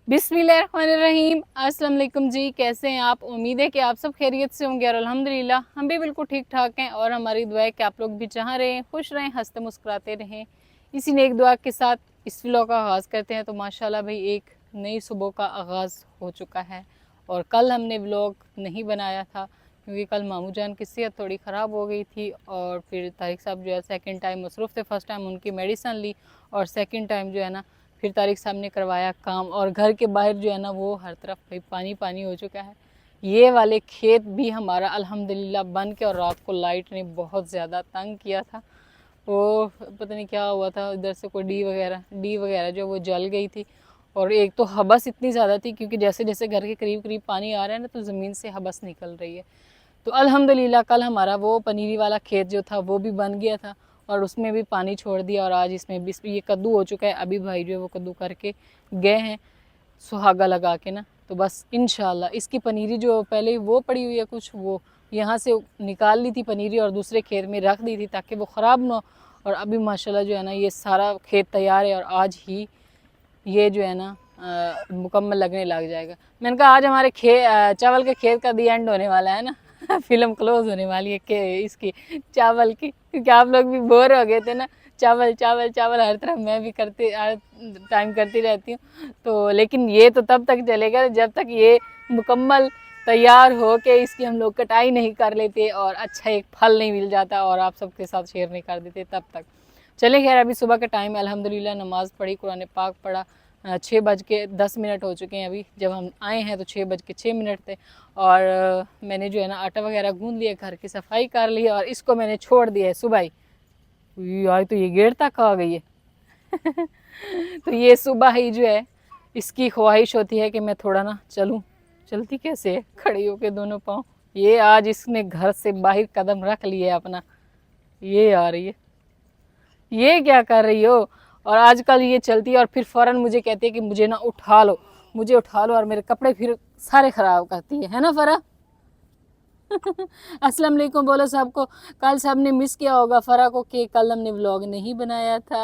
बिस्मिल्लाहिर्रहमानिर्रहीम। अस्सलाम वालेकुम जी, कैसे हैं आप? उम्मीद है कि आप सब खैरियत से होंगे और अल्हम्दुलिल्लाह हम भी बिल्कुल ठीक ठाक हैं। और हमारी दुआ है कि आप लोग भी जहाँ रहें खुश रहें, हंसते मुस्कुराते रहें। इसी नेक दुआ के साथ इस व्लॉग का आगाज़ करते हैं। तो माशाल्लाह भाई एक नई सुबह का आगाज़ हो चुका है। और कल हमने व्लॉग नहीं बनाया था क्योंकि कल मामू जान की सेहत थोड़ी ख़राब हो गई थी। और फिर तारिक साहब जो है सेकंड टाइम मसरूफ़ थे। फर्स्ट टाइम उनकी मेडिसन ली और सेकंड टाइम जो है ना फिर तारिक साहब ने करवाया काम। और घर के बाहर जो है ना वो हर तरफ भाई पानी पानी हो चुका है। ये वाले खेत भी हमारा अल्हम्दुलिल्लाह बन के, और रात को लाइट ने बहुत ज़्यादा तंग किया था। वो पता नहीं क्या हुआ था, इधर से कोई डी वगैरह जो वो जल गई थी। और एक तो हबस इतनी ज़्यादा थी क्योंकि जैसे जैसे घर के करीब करीब पानी आ रहा है ना तो ज़मीन से हबस निकल रही है। तो अल्हम्दुलिल्लाह कल हमारा वो पनीरी वाला खेत जो था वो भी बन गया था और उसमें भी पानी छोड़ दिया। और आज इसमें भी ये कद्दू हो चुका है। अभी भाई जो है वो कद्दू करके गए हैं सुहागा लगा के ना। तो बस इंशाल्लाह इसकी पनीरी जो पहले वो पड़ी हुई है कुछ, वो यहाँ से निकाल ली थी पनीरी और दूसरे खेत में रख दी थी ताकि वो ख़राब ना हो। और अभी माशाल्लाह जो है ना ये सारा खेत तैयार है और आज ही ये जो है ना मुकम्मल लगने लग जाएगा। मैंने कहा आज हमारे चावल के खेत का दी एंड होने वाला है ना फिल्म क्लोज होने वाली है कि इसकी चावल की, क्योंकि आप लोग भी बोर हो गए थे ना, चावल चावल चावल हर तरफ मैं भी करती हर टाइम करती रहती हूँ। तो लेकिन ये तो तब तक चलेगा जब तक ये मुकम्मल तैयार हो के इसकी हम लोग कटाई नहीं कर लेते और अच्छा एक फल नहीं मिल जाता और आप सबके साथ शेयर नहीं कर देते तब तक। चले खैर अभी सुबह का टाइम है, अल्हम्दुलिल्लाह नमाज़ पढ़ी, कुरान पाक पढ़ा। 6:10 हो चुके हैं। अभी जब हम आए हैं तो 6:06 थे। और मैंने जो है ना आटा वगैरह गूंद लिया, घर की सफाई कर ली और इसको मैंने छोड़ दिया है सुबह ही। आज तो ये गेट तक आ गई है तो ये सुबह ही जो है इसकी ख्वाहिश होती है कि मैं थोड़ा ना चलूँ। चलती कैसे है, खड़ी होके दोनों पाँव। ये आज इसने घर से बाहर कदम रख लिया है अपना। ये आ रही है, ये क्या कर रही हो? और आजकल ये चलती है और फिर फ़ौरन मुझे कहती है कि मुझे ना उठा लो, मुझे उठा लो, और मेरे कपड़े फिर सारे ख़राब करती है ना फ़रा अस्सलाम वालेकुम बोलो सबको। कल सब ने मिस किया होगा फ़रा को कि कल हमने व्लॉग नहीं बनाया था।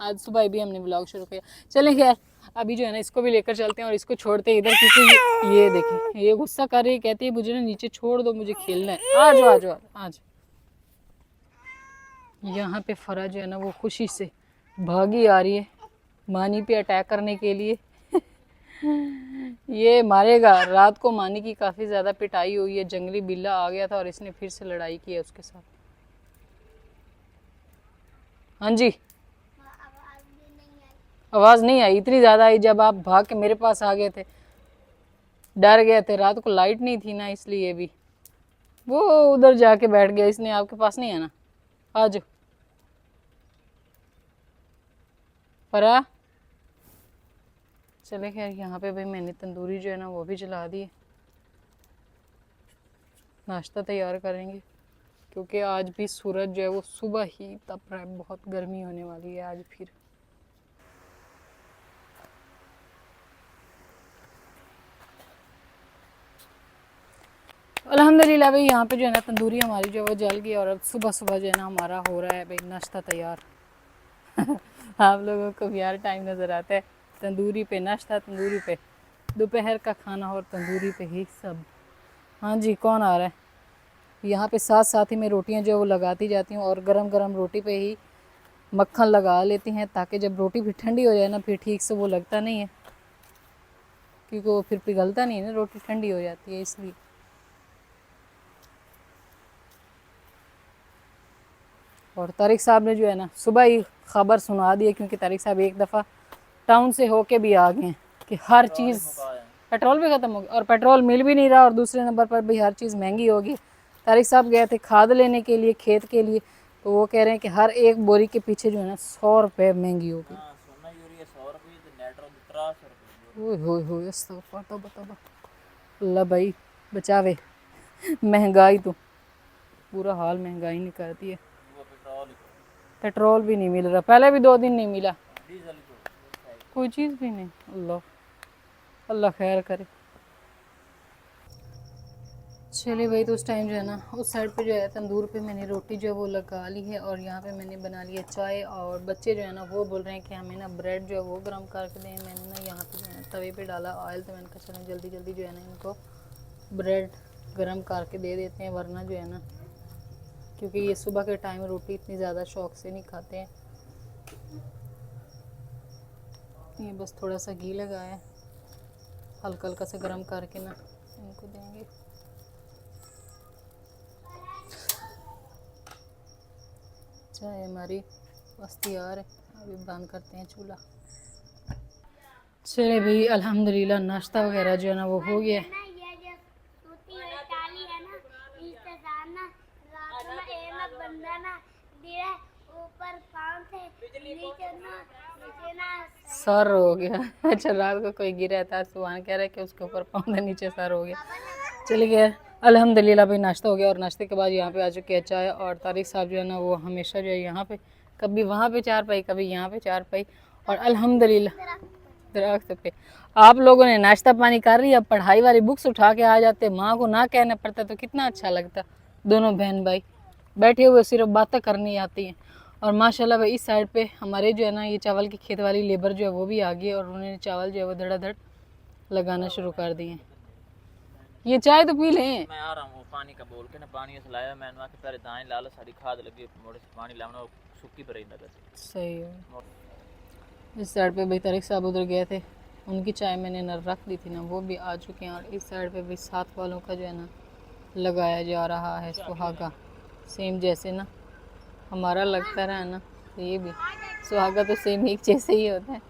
आज सुबह भी हमने व्लॉग शुरू किया। चलें खैर अभी जो है ना इसको भी लेकर चलते हैं और इसको छोड़ते हैं इधर, क्योंकि ये देखें ये गुस्सा कर रही है, कहती है मुझे ना नीचे छोड़ दो, मुझे खेलना है। आ जाओ आ जाओ आ जाओ। यहाँ पे फ़रा जो है ना वो खुशी से भागी आ रही है मानी पे अटैक करने के लिए ये मारेगा। रात को मानी की काफ़ी ज़्यादा पिटाई हुई है, जंगली बिल्ला आ गया था और इसने फिर से लड़ाई की है उसके साथ। हाँ जी, आवाज़ नहीं आई, इतनी ज़्यादा आई जब आप भाग के मेरे पास आ गए थे, डर गए थे। रात को लाइट नहीं थी ना इसलिए भी वो उधर जाके बैठ गया। इसने आपके पास नहीं आना, आ जाओ फरा। चले खैर यहाँ पे भाई मैंने तंदूरी जो है ना वो भी जला दी है, नाश्ता तैयार करेंगे क्योंकि आज भी सूरज जो है वो सुबह ही तप रहा है, बहुत गर्मी होने वाली है आज फिर। अल्हम्दुलिल्लाह भाई यहाँ पे जो है ना तंदूरी हमारी जो है वो जल गई और अब सुबह सुबह जो है ना हमारा हो रहा है भाई नाश्ता तैयार आप लोगों को भी यार टाइम नज़र आता है, तंदूरी पे नाश्ता, तंदूरी पे दोपहर का खाना और तंदूरी पे ही सब। हाँ जी, कौन आ रहा है? यहाँ पे साथ साथ ही में रोटियाँ जो है वो लगाती जाती हूँ और गरम गरम रोटी पे ही मक्खन लगा लेती हैं ताकि जब रोटी भी ठंडी हो जाए ना फिर ठीक से वो लगता नहीं है, क्योंकि वो फिर पिघलता नहीं है ना, रोटी ठंडी हो जाती है इसलिए। और तारिक साहब ने जो है ना सुबह ही खबर सुना दी है, क्योंकि तारिक साहब एक दफ़ा टाउन से होके भी आ गए हैं कि हर चीज़, पेट्रोल भी ख़त्म हो गया और पेट्रोल मिल भी नहीं रहा और दूसरे नंबर पर भी हर चीज़ महंगी होगी। तारिक साहब गए थे खाद लेने के लिए खेत के लिए, तो वो कह रहे हैं कि हर एक बोरी के पीछे जो है ना 100 रुपये महंगी होगी। अल्लाह भाई बचावे महंगाई तो पूरा हाल महंगाई नहीं करती है। पेट्रोल भी नहीं मिल रहा, पहले भी 2 दिन नहीं मिला, कोई चीज़ भी नहीं। अल्लाह अल्लाह खैर करे। चलिए भाई, तो उस टाइम जो है ना उस साइड पे जो है तंदूर पे मैंने रोटी जो है वो लगा ली है और यहाँ पे मैंने बना लिया चाय। और बच्चे जो है ना वो बोल रहे हैं कि हमें ना ब्रेड जो है वो गर्म करके दें। मैंने ना यहाँ पे जो है तवे पे डाला ऑयल, तो मैंने कहा चलो जल्दी जल्दी जो है ना इनको ब्रेड गरम करके दे देते हैं, वरना जो है ना, क्योंकि ये सुबह के टाइम रोटी इतनी ज़्यादा शौक से नहीं खाते हैं। ये बस थोड़ा सा घी लगाया, हल्का हल्का से गरम करके ना इनको देंगे। चाय हमारी बस तैयार है, अभी बंद करते हैं चूल्हा। चले भाई अल्हम्दुलिल्लाह नाश्ता वगैरह जो है ना वो हो गया। सर हो गया। अच्छा रात को कोई गिरा था, सुबह कह रहा है कि उसके ऊपर पाँव से नीचे सर हो गया। चले गया अल्हम्दुलिल्लाह भाई नाश्ता हो गया, और नाश्ते के बाद यहाँ पे आ चुके हैं चाय। और तारिक साहब जो है ना वो हमेशा जो है यहाँ पे, कभी वहाँ पे चार पाई कभी यहाँ पे चार पाई, और अल्हम्दुलिल्लाह दरख्त पे। आप लोगों ने नाश्ता पानी कर रही, अब पढ़ाई वाली बुक्स उठा के आ जाते, माँ को ना कहना पड़ता तो कितना अच्छा लगता। दोनों बहन भाई बैठे हुए सिर्फ बातें करनी आती हैं। और माशाल्लाह भाई इस साइड पे हमारे जो है ना ये चावल की खेत वाली लेबर जो है वो भी आ गई, और उन्होंने चावल जो है वो धड़ाधड़ लगाना शुरू कर दिए। ये चाय तो पी लें। मैं आ रहा हूँ पानी का बोल के ना, पानी से लाया मैंने वहाँ के पहले दाएं लाल सारी खाद लगी, मोड़े से पानी लाना और सूखी पर लगा सही है। इस साइड पे भाई तारिक साहब उधर गए थे, उनकी चाय मैंने न रख दी थी ना, वो भी आ चुके हैं। और इस साइड पे भी साथ वालों का जो है ना लगाया जा रहा है सुहागा, सेम जैसे ना हमारा लगता रहा ना, तो ये भी सुहागा तो सेम एक जैसे ही होता है।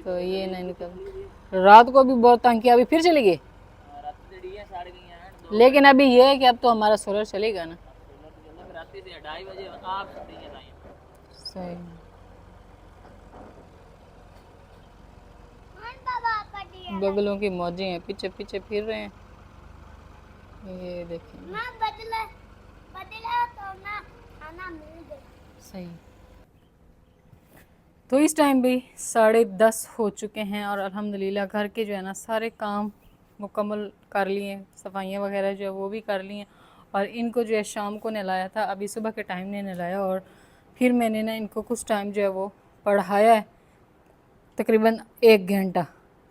तो ये ना इनका रात को भी बहुत तंग किया, अभी फिर चले गए। लेकिन अभी ये है कि अब तो हमारा सोलर चलेगा ना। सही बगलों की मौजें हैं, पीछे पीछे फिर रहे हैं। ये देखें सही। तो इस टाइम भी 10:30 हो चुके हैं, और अल्हम्दुलिल्लाह घर के जो है ना सारे काम मुकम्मल कर लिए, सफाइयाँ वगैरह जो है वो भी कर ली हैं। और इनको जो है शाम को नहलाया था, अभी सुबह के टाइम ने नहलाया, और फिर मैंने ना इनको कुछ टाइम जो है वो पढ़ाया है, तकरीबन 1 घंटा।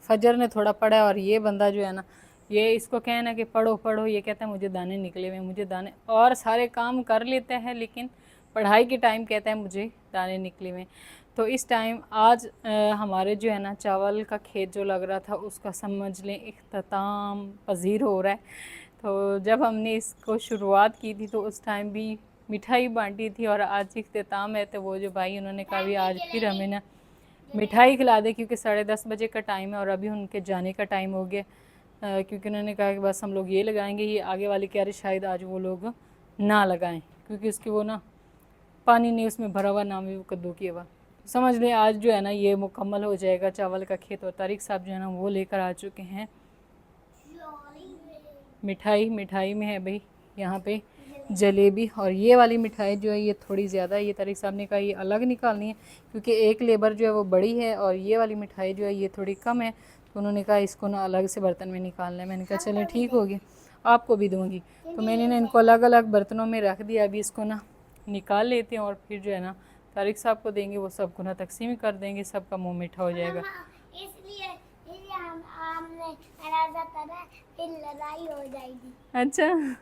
फजर ने थोड़ा पढ़ा है, और ये बंदा जो है ना ये इसको कहना कि पढ़ो पढ़ो, ये कहता है मुझे दाने निकले हुए, मुझे दाने, और सारे काम कर लेते हैं लेकिन पढ़ाई के टाइम कहता है मुझे दाने निकले हुए। तो इस टाइम आज हमारे जो है ना चावल का खेत जो लग रहा था उसका समझ लें इख्तिताम पजीर हो रहा है। तो जब हमने इसको शुरुआत की थी तो उस टाइम भी मिठाई बांटी थी, और आज इख्तिताम है, तो वो जो भाई उन्होंने कहा भी आज फिर हमें ना मिठाई खिला दे, क्योंकि 10:30 बजे का टाइम है और अभी उनके जाने का टाइम हो गया। क्योंकि उन्होंने कहा कि बस हम लोग ये लगाएंगे, ये आगे वाली क्यारी शायद आज वो लोग ना लगाएं, क्योंकि उसकी वो ना पानी नहीं उसमें भरा हुआ, ना भी वो कद्दू किया हुआ। समझ लें आज जो है ना ये मुकम्मल हो जाएगा चावल का खेत। और तारिक साहब जो है ना वो लेकर आ चुके हैं मिठाई। मिठाई में है भाई यहाँ पे जलेबी, और ये वाली मिठाई जो है ये थोड़ी ज़्यादा, ये तारिक साहब ने कहा ये अलग निकालनी है, क्योंकि एक लेबर जो है वो बड़ी है और ये वाली मिठाई जो है ये थोड़ी कम है। तो उन्होंने कहा इसको ना अलग से बर्तन में निकालना है। मैंने कहा चलो ठीक होगी, आपको भी दूँगी। तो मैंने ना इनको अलग अलग बर्तनों में रख दिया, अभी इसको ना निकाल लेते हैं, और फिर जो है ना तारिक साहब को देंगे, वो सबको ना तकसीम कर देंगे, सबका मुँह मीठा हो जाएगा। फिर लड़ाई हो जाएगी। अच्छा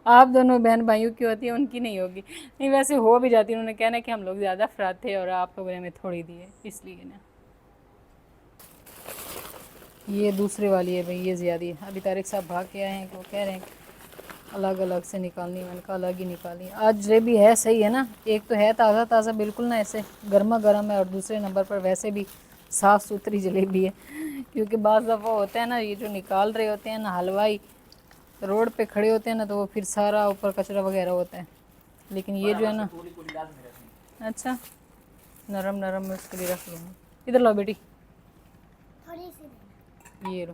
आप दोनों बहन भाइयों की होती है, उनकी नहीं होगी। नहीं वैसे हो भी जाती है, उन्होंने कहना कि हम लोग ज़्यादा अफराद थे और आप लोगों ने हमें थोड़ी दी है, इसलिए ना। ये दूसरे वाली है भाई, ये ज़्यादा है। अभी तारिक साहब भाग के आए हैं, वो कह रहे हैं अलग अलग से निकालनी, मैंने कहा अलग ही निकालनी। आज जलेबी है सही है ना, एक तो है ताज़ा ताज़ा बिल्कुल ना ऐसे गर्मा गर्म है, और दूसरे नंबर पर वैसे भी साफ़ सुथरी जलेबी है। क्योंकि बाज़ दफ़ा होता है ना ये जो निकाल रहे होते हैं ना हलवाई, रोड पे खड़े होते हैं ना, तो वो फिर सारा ऊपर कचरा वगैरह होता है। लेकिन ये जो है ना अच्छा नरम नरम में उसके लिए रख लूँगी। इधर लो बेटी, ये लो,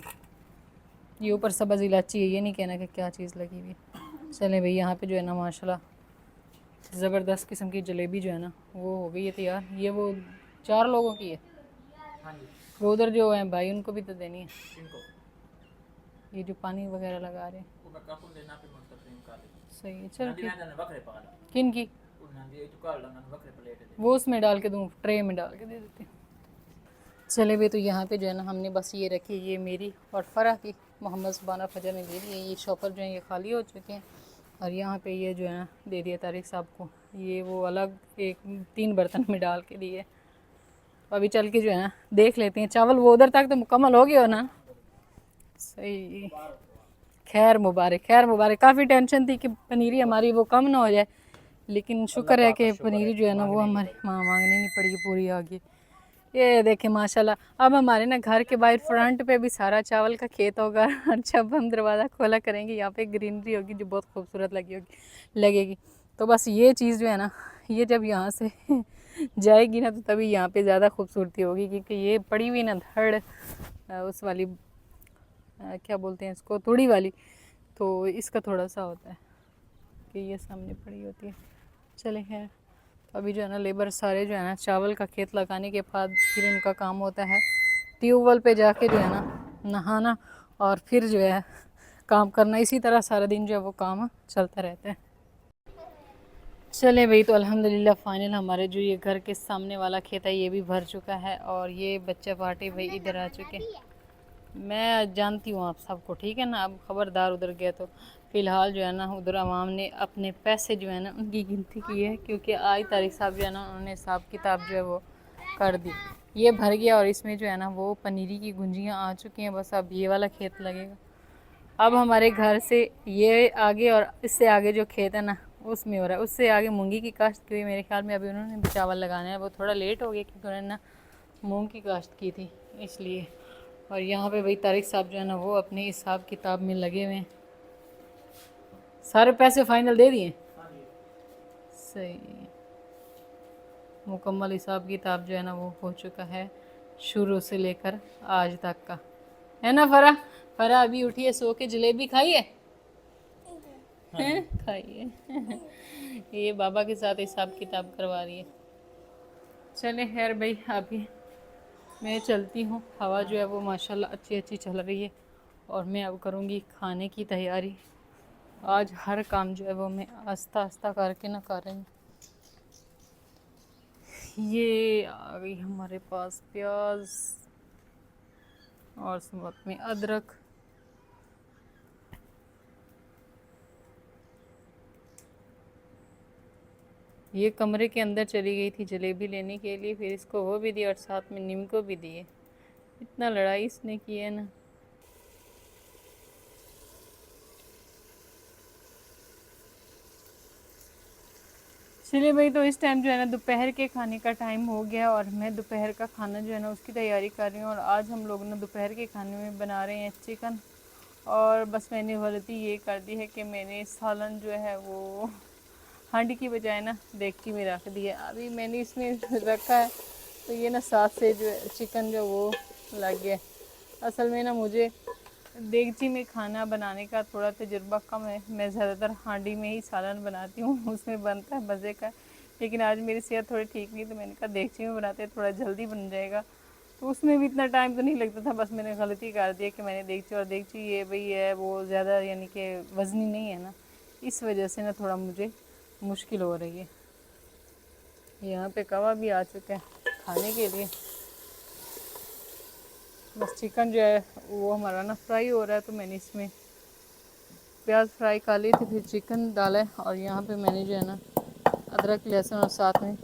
ये ऊपर सब्ज़ इलायची है, ये नहीं कहना कि क्या चीज़ लगी हुई। चलें भाई यहाँ पे जो है ना माशाल्लाह ज़बरदस्त किस्म की जलेबी जो है ना वो हो गई है तैयार। ये वो 4 लोगों की है। वो उधर जो है भाई उनको भी तो देनी है, ये जो पानी वगैरह लगा रहे हैं। सही है चलो ठीक। किन की वो उसमें डाल के दूँ, ट्रे में डाल के दे देते हैं। चले भी तो यहाँ पे जो है ना हमने बस ये रखी, ये मेरी और फ़रा की, मोहम्मद सुबाना फजर ने दे दी है। ये शॉपर जो है ये खाली हो चुके हैं और यहाँ पे ये जो है ना दे दिया तारिक साहब को, ये वो अलग एक 3 बर्तन में डाल के दिए। अभी चल के जो है ना देख लेते हैं, चावल वो उधर तक तो मुकम्मल हो गया हो ना। सही, खैर मुबारक, खैर मुबारक। काफ़ी टेंशन थी कि पनीरी हमारी वो कम ना हो जाए, लेकिन शुक्र है कि पनीरी जो है ना वो हमारी मांगनी नहीं पड़ी, पूरी आ गई। ये देखें माशाल्लाह। अब हमारे ना घर के बाहर फ्रंट पे भी सारा चावल का खेत होगा और जब हम दरवाज़ा खोला करेंगे यहाँ पे ग्रीनरी होगी जो बहुत खूबसूरत लगेगी। तो बस ये चीज़ जो है ना, ये जब यहाँ से जाएगी ना तो तभी यहाँ पे ज़्यादा खूबसूरती होगी, क्योंकि ये पड़ी हुई ना धड़ उस वाली क्या बोलते हैं इसको, तूड़ी वाली, तो इसका थोड़ा सा होता है कि ये सामने पड़ी होती है। चले खैर, तो अभी जो है ना लेबर सारे जो है ना चावल का खेत लगाने के बाद फिर उनका काम होता है ट्यूबवेल पे जाके जो है ना नहाना और फिर जो है काम करना। इसी तरह सारा दिन जो है वो काम चलता रहता है। चले भाई, तो अल्हम्दुलिल्लाह फाइनल हमारे जो ये घर के सामने वाला खेत है ये भी भर चुका है और ये बच्चा पार्टी भाई इधर आ चुके हैं। मैं जानती हूँ आप सबको, ठीक है ना। अब ख़बरदार उधर गया तो फ़िलहाल जो है ना उधर आवाम ने अपने पैसे जो है ना उनकी गिनती की है, क्योंकि आज तारिक साहब जो है ना उन्होंने हिसाब किताब जो है वो कर दी। ये भर गया और इसमें जो है ना वो पनीरी की गुंजियाँ आ चुकी हैं। बस अब ये वाला खेत लगेगा। अब हमारे घर से ये आगे और इससे आगे जो खेत है ना उसमें हो रहा है, उससे आगे मूंगी की काश्त की हुई मेरे ख्याल में। अभी उन्होंने भी चावल लगाना है, वो थोड़ा लेट हो गया क्योंकि उन्होंने ना मूंग की काश्त की थी इसलिए। और यहाँ पे भाई तारिक साहब जो है ना वो अपने हिसाब किताब में लगे हुए हैं। सारे पैसे फाइनल दे दिए, सही। मुकम्मल हिसाब किताब जो है ना वो हो चुका है शुरू से लेकर आज तक का, है ना। फरा फरा अभी उठी है सो के, जलेबी खाई है, खाई है। ये बाबा के साथ हिसाब किताब करवा रही है। चले खैर भाई, अभी मैं चलती हूँ। हवा जो है वो माशाल्लाह अच्छी अच्छी चल रही है और मैं अब करूँगी खाने की तैयारी। आज हर काम जो है वो मैं आस्ता आस्ता करके ना कर रही हूँ। ये आ गई हमारे पास प्याज और साथ में अदरक। ये कमरे के अंदर चली गई थी जलेबी लेने के लिए, फिर इसको वो भी दिया और साथ में नीम को भी दिए। इतना लड़ाई इसने की है ना। चलिए भाई, तो इस टाइम जो है ना दोपहर के खाने का टाइम हो गया और मैं दोपहर का खाना जो है ना उसकी तैयारी कर रही हूँ। और आज हम लोग ना दोपहर के खाने में बना रहे हैं चिकन। और बस मैंने गलती ये कर दी है कि मैंने सालन जो है वो हांडी की बजाय ना देगची में रख दिया। अभी मैंने इसमें रखा है तो ये ना साथ से जो चिकन जो वो लग गया। असल में ना मुझे देगची में खाना बनाने का थोड़ा तजुर्बा कम है। मैं ज़्यादातर हांडी में ही सालन बनाती हूँ, उसमें बनता है मज़े का। लेकिन आज मेरी सेहत थोड़ी ठीक नहीं तो मैंने कहा देगची में बनाते हैं, थोड़ा जल्दी बन जाएगा। तो उसमें भी इतना टाइम तो नहीं लगता था। बस मैंने गलती कर दी कि मैंने देगची, और देगची ये भाई है वो ज़्यादा यानी कि वज़नी नहीं है ना, इस वजह से ना थोड़ा मुझे मुश्किल हो रही है। यहाँ पे कवा भी आ चुका है खाने के लिए। बस चिकन जो है वो हमारा ना फ्राई हो रहा है, तो मैंने इसमें प्याज फ्राई कर ली थी, फिर चिकन डाला है। और यहाँ पे मैंने जो है ना अदरक लहसुन और साथ में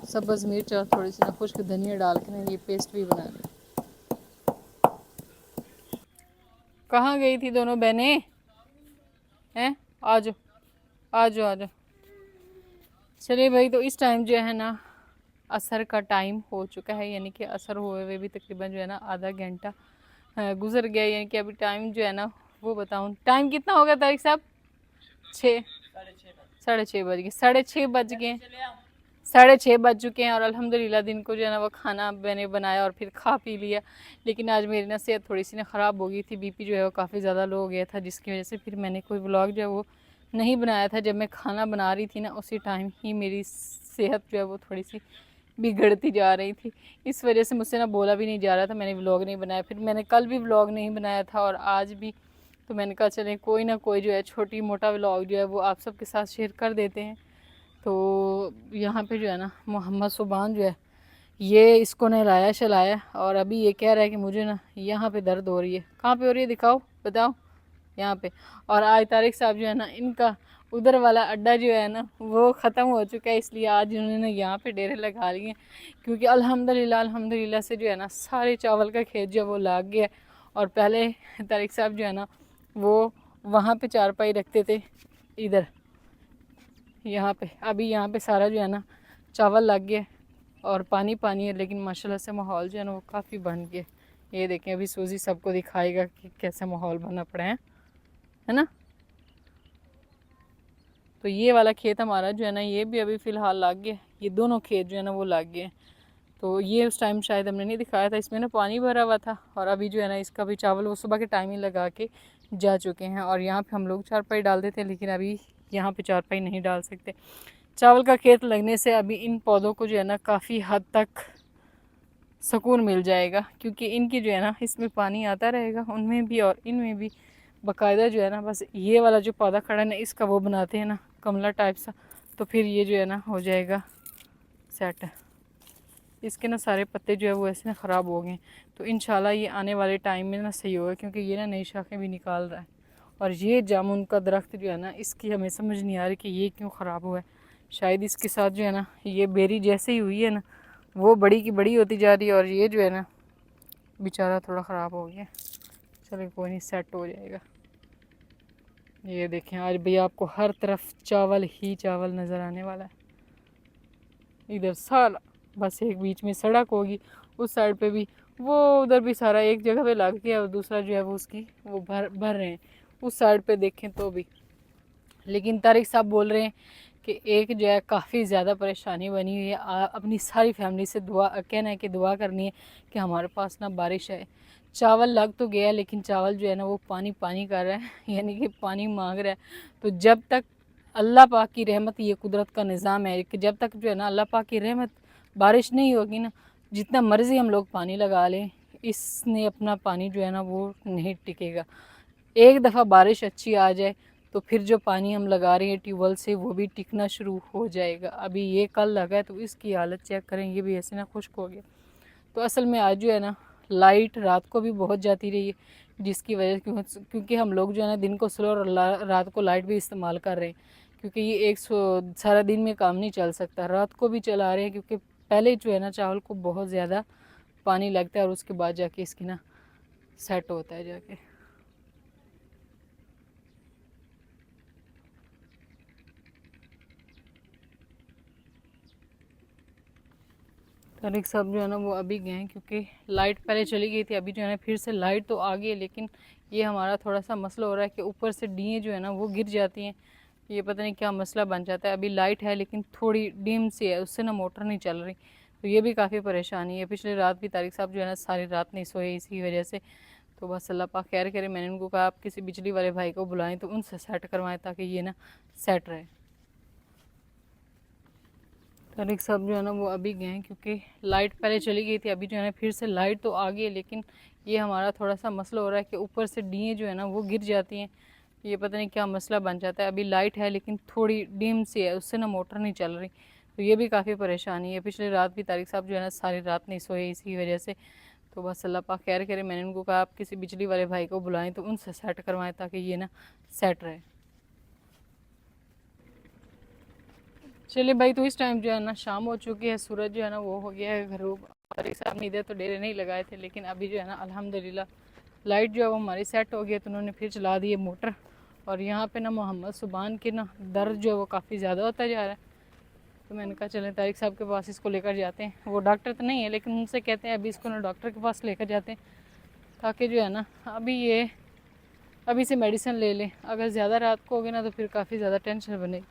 सब्ज़ मिर्च और थोड़ी सी ना खुश्क धनिया डाल के ना ये पेस्ट भी बना लिया। कहाँ गई थी दोनों बहनें हैं? आ जाओ आ जाओ आ जाओ। चलिए भाई, तो इस टाइम जो है ना असर का टाइम हो चुका है, यानी कि असर हुए हुए भी तकरीबन जो है ना आधा घंटा गुजर गया। यानी कि अभी टाइम जो है ना वो बताऊँ टाइम कितना हो गया तारिक साहब? 6, 6:30 बज गए, 6:30 बज गए, 6:30 बज चुके हैं। और अल्हम्दुलिल्लाह दिन को जो है ना वो खाना मैंने बनाया और फिर खा पी लिया। लेकिन आज मेरी ना सेहत थोड़ी सी ना ख़राब हो गई थी, बीपी जो है वो काफ़ी ज़्यादा लो हो गया था, जिसकी वजह से फिर मैंने कोई व्लॉग जो है वो नहीं बनाया था। जब मैं खाना बना रही थी ना उसी टाइम ही मेरी सेहत जो है वो थोड़ी सी बिगड़ती जा रही थी। इस वजह से मुझसे ना बोला भी नहीं जा रहा था, मैंने व्लॉग नहीं बनाया। फिर मैंने कल भी व्लॉग नहीं बनाया था और आज भी, तो मैंने कहा चले कोई ना कोई जो है छोटी मोटा व्लॉग जो है वो आप सबके साथ शेयर कर देते हैं। तो यहाँ पे जो है ना मोहम्मद सुबान जो है ये इसको नहलाया शलाया और अभी ये कह रहा है कि मुझे ना यहाँ पे दर्द हो रही है। कहाँ पे हो रही है दिखाओ, बताओ। यहाँ पे। और आज तारिक साहब जो है ना, इनका उधर वाला अड्डा जो है ना वो ख़त्म हो चुका है, इसलिए आज उन्होंने यहाँ पे डेरे लगा लिए। क्योंकि अल्हम्दुलिल्लाह अल्हम्दुलिल्लाह से जो है ना सारे चावल का खेत जो है वो लाग गया। और पहले तारिक साहब जो है ना वो वहाँ पे चारपाई रखते थे, इधर यहाँ पे। अभी यहाँ पे सारा जो है ना चावल लग गया और पानी पानी है, लेकिन माशाल्लाह से माहौल जो है ना वो काफ़ी बन गया। ये देखें, अभी सूजी सबको दिखाएगा कि कैसा माहौल बना पड़ा है ना। तो ये वाला खेत हमारा जो है ना ये भी अभी फ़िलहाल लग गया। ये दोनों खेत जो है ना वो लग गए। तो ये उस टाइम शायद हमने नहीं दिखाया था, इसमें ना पानी भरा हुआ था। और अभी जो है ना इसका भी चावल वो सुबह के टाइम ही लगा के जा चुके हैं। और यहाँ पे हम लोग चारपाई डाल देते हैं, लेकिन अभी यहाँ पे चारपाई नहीं डाल सकते। चावल का खेत लगने से अभी इन पौधों को जो है ना काफ़ी हद तक सुकून मिल जाएगा, क्योंकि इनकी जो है ना इसमें पानी आता रहेगा, उनमें भी और इनमें भी बाकायदा जो है ना। बस ये वाला जो पौधा खड़ा है ना इसका वो बनाते हैं ना गमला टाइप सा, तो फिर ये जो है ना हो जाएगा सेट। इसके ना सारे पत्ते जो है वो ऐसे ना ख़राब हो गए। तो इंशाल्लाह ये आने वाले टाइम में ना सही होगा, क्योंकि ये ना नई शाखें भी निकाल रहा है। और ये जामुन का दरख्त जो है ना इसकी हमें समझ नहीं आ रही कि ये क्यों ख़राब हुआ है। शायद इसके साथ जो है ना ये बेरी जैसे ही हुई है ना वो बड़ी की बड़ी होती जा रही है, और ये जो है ना बेचारा थोड़ा ख़राब हो गया। चलो कोई नहीं, सेट हो जाएगा। ये देखें, आज भैया आपको हर तरफ चावल ही चावल नज़र आने वाला है। इधर सारा बस एक बीच में सड़क होगी, उस साइड पे भी वो उधर भी सारा एक जगह पे लग गया, और दूसरा जो है वो उसकी वो भर रहे हैं उस साइड पे देखें तो भी। लेकिन तारिक साहब बोल रहे हैं कि एक जो है काफ़ी ज़्यादा परेशानी बनी हुई है। अपनी सारी फैमिली से दुआ कहना है कि दुआ करनी है कि हमारे पास ना बारिश है। चावल लग तो गया, लेकिन चावल जो है ना वो पानी पानी कर रहा है यानी कि पानी मांग रहा है। तो जब तक अल्लाह पाक की रहमत, ये कुदरत का निज़ाम है कि जब तक जो है ना अल्लाह पाक की रहमत बारिश नहीं होगी ना, जितना मर्ज़ी हम लोग पानी लगा लें, इसने अपना पानी जो है ना वो नहीं टिकेगा। एक दफ़ा बारिश अच्छी आ जाए तो फिर जो पानी हम लगा रहे हैं ट्यूबवेल से वो भी टिकना शुरू हो जाएगा। अभी ये कल लगा है तो इसकी हालत चेक करें, ये भी ऐसे ना खुश्क हो गया। तो असल में आज जो है ना लाइट रात को भी बहुत जाती रही है, जिसकी वजह क्योंकि हम लोग जो है ना दिन को स्लो और रात को लाइट भी इस्तेमाल कर रहे हैं, क्योंकि ये एक सारा दिन में काम नहीं चल सकता। रात को भी चला रहे हैं, क्योंकि पहले जो है ना चावल को बहुत ज़्यादा पानी लगता है और उसके बाद जाके इसकी ना सेट होता है जाके। तारिक साहब जो है ना वो अभी गए हैं, क्योंकि लाइट पहले चली गई थी, अभी जो है ना फिर से लाइट तो आ गई है। लेकिन ये हमारा थोड़ा सा मसला हो रहा है कि ऊपर से डीएँ जो है ना वो गिर जाती हैं। ये पता नहीं क्या मसला बन जाता है। अभी लाइट है लेकिन थोड़ी डिम सी है, उससे ना मोटर नहीं चल रही, तो ये भी काफ़ी परेशानी है। पिछली रात भी तारिक साहब जो है ना सारी रात नहीं सोए इसी वजह से। तो बस अल्लाह पाक खैर करे। मैंने उनको कहा आप किसी बिजली वाले भाई को बुलाएं तो उनसे सेट करवाएं, ताकि ये ना सेट रहे। तारिक साहब जो है ना वो अभी गए हैं, क्योंकि लाइट पहले चली गई थी, अभी जो है ना फिर से लाइट तो आ गई है। लेकिन ये हमारा थोड़ा सा मसला हो रहा है कि ऊपर से डीएँ जो है ना वो गिर जाती हैं। ये पता नहीं क्या मसला बन जाता है। अभी लाइट है लेकिन थोड़ी डिम सी है, उससे ना मोटर नहीं चल रही, तो ये भी काफ़ी परेशानी है। पिछली रात भी तारिक साहब जो है ना सारी रात नहीं सोए इसी वजह से। तो बस अल्लाह पाक खैर करे। मैंने उनको कहा आप किसी बिजली वाले भाई को बुलाएं तो उनसे सेट करवाएं, ताकि ये ना सेट रहे। चलिए भाई, तो इस टाइम जो है ना शाम हो चुकी है, सूरज जो है ना वो हो गया है गरूब। तारिक साहब ने इधर तो डेरे नहीं लगाए थे, लेकिन अभी जो है ना अल्हम्दुलिल्लाह लाइट जो है वो हमारी सेट हो गई है, तो उन्होंने फिर चला दी है मोटर। और यहाँ पे ना मोहम्मद सुबान के ना दर्द जो है वो काफ़ी ज़्यादा होता जा रहा है। तो मैंने कहा चलें तारिक साहब के पास इसको लेकर जाते हैं। वो डॉक्टर तो नहीं है, लेकिन उनसे कहते हैं अभी इसको ना डॉक्टर के पास लेकर जाते हैं, ताकि जो है ना अभी से मेडिसिन ले लें। अगर ज़्यादा रात को होगी ना तो फिर काफ़ी ज़्यादा टेंशन बनेगी।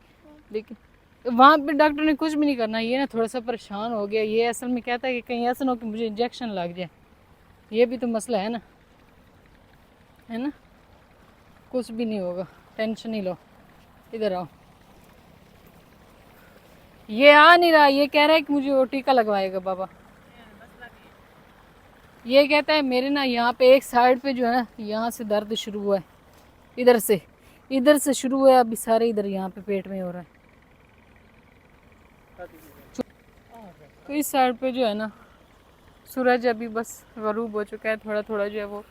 लेकिन वहाँ पे डॉक्टर ने कुछ भी नहीं करना। ये ना थोड़ा सा परेशान हो गया। ये असल में कहता है कि कहीं ऐसा ना हो कि मुझे इंजेक्शन लग जाए, ये भी तो मसला है ना। कुछ भी नहीं होगा, टेंशन नहीं लो। इधर आओ। ये आ नहीं रहा, ये कह रहा है कि मुझे वो टीका लगवाएगा बाबा। ये कहता है मेरे ना यहाँ पे एक साइड पे जो है ना यहाँ से दर्द शुरू हुआ है, इधर से शुरू हुआ है, अभी सारे इधर यहाँ पे पेट में हो रहा है। तो इस साइड पे जो है ना सूरज अभी बस गरूब हो चुका है, थोड़ा थोड़ा जो है वो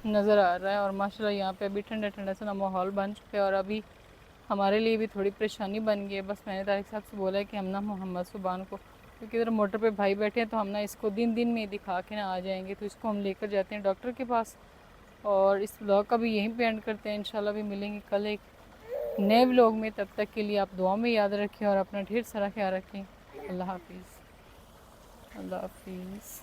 नज़र आ रहा है। और माशाल्लाह यहाँ पे अभी ठंडा ठंडा सा ना माहौल बन चुका है और अभी हमारे लिए भी थोड़ी परेशानी बन गई है। बस मैंने तारिक साहब से बोला है कि हम ना मोहम्मद सुबान को, क्योंकि इधर मोटर पे भाई बैठे हैं, तो हम ना इसको दिन दिन में दिखा के ना आ जाएंगे, तो इसको हम लेकर जाते हैं डॉक्टर के पास। और इस ब्लॉग का भी यहीं पे एंड करते हैं। इंशाल्लाह भी मिलेंगे कल एक नए ब्लॉग में। तब तक के लिए आप दुआ में याद रखें और अपना ढेर सारा ख्याल रखें। अल्लाह हाफिज़। अल्लाह हाफिज़।